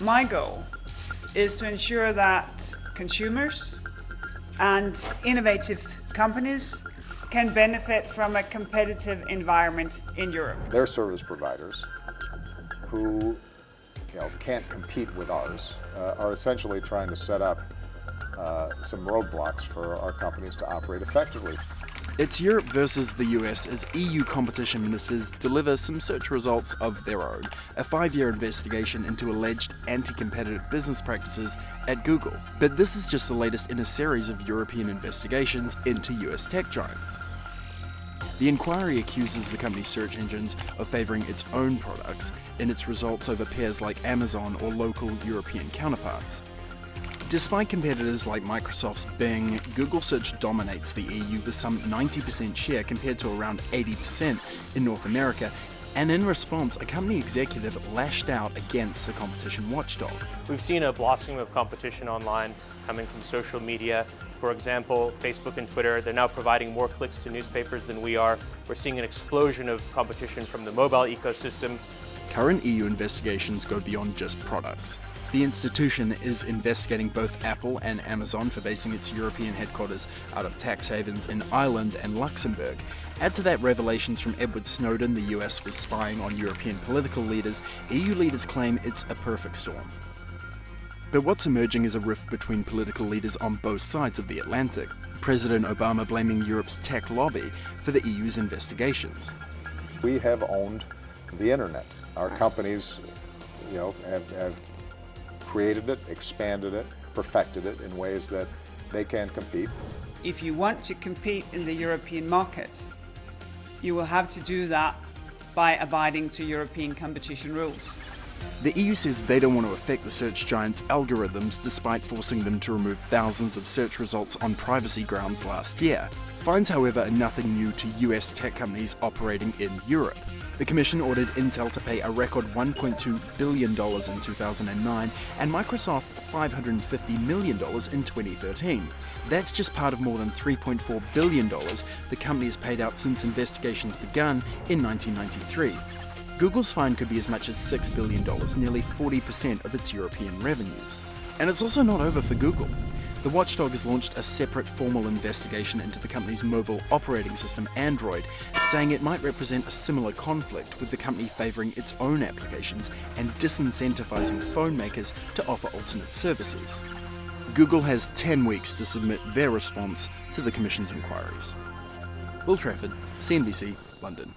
My goal is to ensure that consumers and innovative companies can benefit from a competitive environment in Europe. They're service providers who can't compete with ours, are essentially trying to set up some roadblocks for our companies to operate effectively. It's Europe versus the US as EU competition ministers deliver some search results of their own, a 5-year investigation into alleged anti-competitive business practices at Google. But this is just the latest in a series of European investigations into US tech giants. The inquiry accuses the company's search engines of favoring its own products in its results over peers like Amazon or local European counterparts. Despite competitors like Microsoft's Bing, Google Search dominates the EU with some 90% share compared to around 80% in North America, and in response, a company executive lashed out against the competition watchdog. We've seen a blossoming of competition online coming from social media. For example, Facebook and Twitter, they're now providing more clicks to newspapers than we are. We're seeing an explosion of competition from the mobile ecosystem. Current EU investigations go beyond just products. The institution is investigating both Apple and Amazon for basing its European headquarters out of tax havens in Ireland and Luxembourg. Add to that revelations from Edward Snowden, the US was spying on European political leaders. EU leaders claim it's a perfect storm. But what's emerging is a rift between political leaders on both sides of the Atlantic. President Obama blaming Europe's tech lobby for the EU's investigations. We have owned the internet. Our companies, have created it, expanded it, perfected it in ways that they can compete. If you want to compete in the European market, you will have to do that by abiding to European competition rules. The EU says they don't want to affect the search giants' algorithms despite forcing them to remove thousands of search results on privacy grounds last year. Fines, however, are nothing new to US tech companies operating in Europe. The Commission ordered Intel to pay a record $1.2 billion in 2009 and Microsoft $550 million in 2013. That's just part of more than $3.4 billion the company has paid out since investigations began in 1993. Google's fine could be as much as $6 billion, nearly 40% of its European revenues. And it's also not over for Google. The watchdog has launched a separate formal investigation into the company's mobile operating system, Android, saying it might represent a similar conflict with the company favoring its own applications and disincentivizing phone makers to offer alternate services. Google has 10 weeks to submit their response to the Commission's inquiries. Will Trafford, CNBC, London.